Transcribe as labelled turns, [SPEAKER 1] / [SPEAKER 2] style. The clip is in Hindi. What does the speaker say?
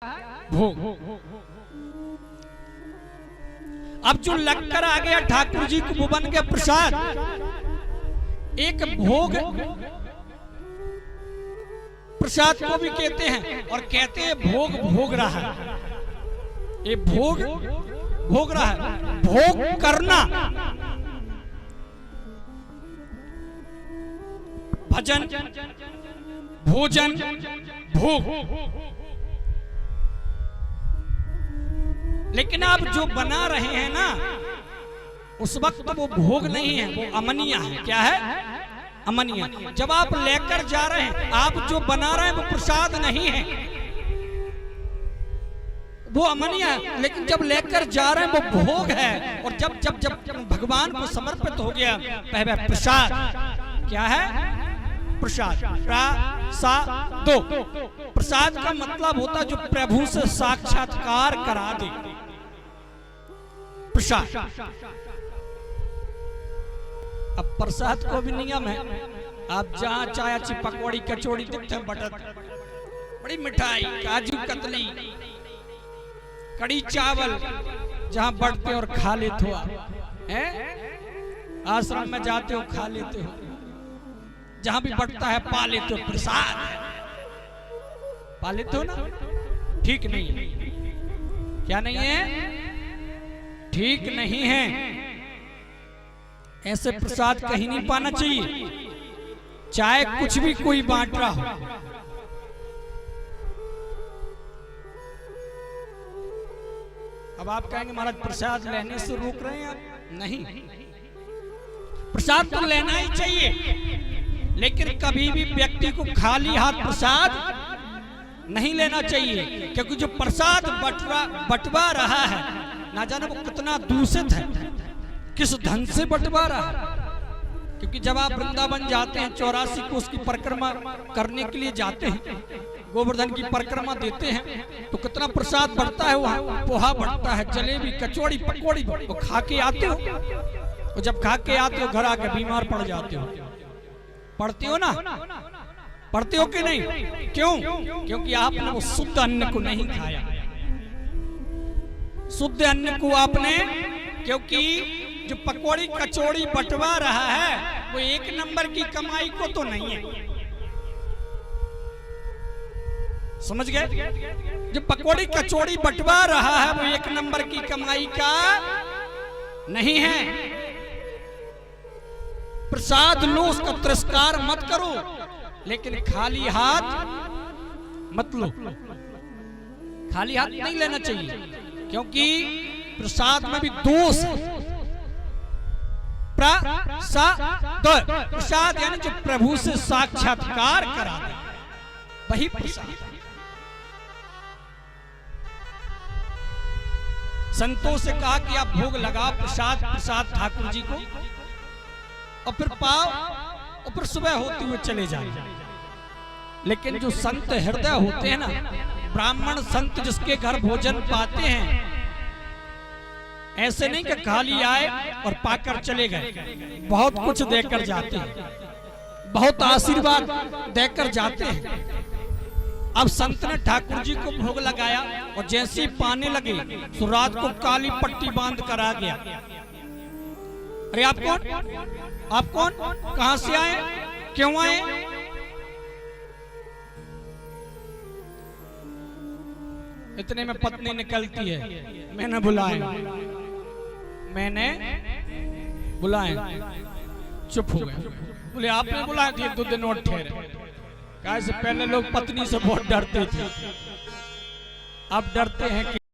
[SPEAKER 1] भोग। अब जो लगकर आ गया ठाकुर जी को वो बन गया प्रसाद। एक भोग प्रसाद को भी कहते हैं और कहते हैं भोग भोग रहा है। ये भोग भोग रहा है, भोग करना, भजन भोजन भोग। लेकिन आप जो बना रहे हैं ना उस वक्त वो भोग नहीं है, वो अमनिया है। क्या है? अमनिया। जब आप लेकर जा रहे हैं, आप जो बना रहे हैं वो प्रसाद नहीं है, वो अमनिया है। लेकिन जब लेकर जा रहे हैं वो भोग है। और जब जब जब भगवान को समर्पित हो गया वह प्रसाद। क्या है? प्रसाद। दो प्रसाद का मतलब होता है जो प्रभु से साक्षात्कार करा दे, प्रसाद। अब प्रसाद को भी नियम है। आप जहाँ चाय अच्छी पकौड़ी कचौड़ी दिखते हैं, बटर, बड़ी मिठाई, काजू कतली, कड़ी चावल जहाँ बढ़ते और खा लेते हो आप, हैं? आश्रम में जाते हो खा लेते हो, जहां भी बढ़ता है पा लेते हो, प्रसाद पा लेते हो ना। ठीक नहीं है। क्या नहीं है? ठीक नहीं है। ऐसे प्रसाद कहीं नहीं पाना चाहिए, चाहे कुछ भी कोई बांट रहा हो। अब आप कहेंगे महाराज प्रसाद लेने से रोक रहे हैं आप। नहीं, प्रसाद तो लेना ही चाहिए, लेकिन कभी भी व्यक्ति को खाली हाथ प्रसाद नहीं लेना चाहिए। क्योंकि जो प्रसाद बंटवा रहा है, ना जाने वो कितना दूषित है, किस ढंग से बंटवा रहा है। क्योंकि जब आप वृंदावन जाते हैं, 84 को उसकी परिक्रमा करने के लिए जाते हैं, गोवर्धन की परिक्रमा देते हैं, तो कितना प्रसाद बढ़ता है वहाँ। पोहा बढ़ता है, जलेबी कचौड़ी पकौड़ी, वो खा के आते हो। और जब खा के आते हो घर आके बीमार पड़ जाते हो। पढ़ते हो ना? पढ़ते हो कि नहीं? क्यों? क्योंकि आपने वो शुद्ध अन्न को नहीं खाया। शुद्ध अन्न को आपने, क्योंकि जो पकौड़ी कचौड़ी बंटवा रहा है वो एक नंबर की कमाई को तो नहीं है। समझ गए? जो पकौड़ी कचौड़ी बंटवा रहा है वो एक नंबर की कमाई का नहीं है। प्रसाद लो, उसका तिरस्कार मत करो, लेकिन खाली हाथ मत लो। खाली हाथ नहीं लेना चाहिए, क्योंकि प्रसाद में भी दोष है। प्रसाद यानी जो प्रभु से साक्षात्कार करा दे, वही प्रसाद। संतों से कहा कि आप भोग लगाओ प्रसाद ठाकुर जी को, और फिर पाओ, और फिर सुबह होते हुए चले जाए। लेकिन जो संत हृदय होते हैं ना, ब्राह्मण संत जिसके घर भोजन पाते हैं, ऐसे नहीं कि खाली आए और पाकर चले गए, बहुत कुछ देकर जाते हैं, बहुत आशीर्वाद देकर जाते हैं। अब संत ने ठाकुर जी को भोग लगाया और जैसे ही पाने लगे तो रात को काली पट्टी बांध कर आ गया। अरे आप कौन? आप कौन? कहां से आए? क्यों आए? इतने में पत्नी निकलती है, मैंने बुलाया, मैंने बुलाया। चुप हो गए। बोले आपने बुलाया था, 2 दिन और ठहरे। कैसे? पहले लोग पत्नी से बहुत डरते थे, अब डरते हैं कि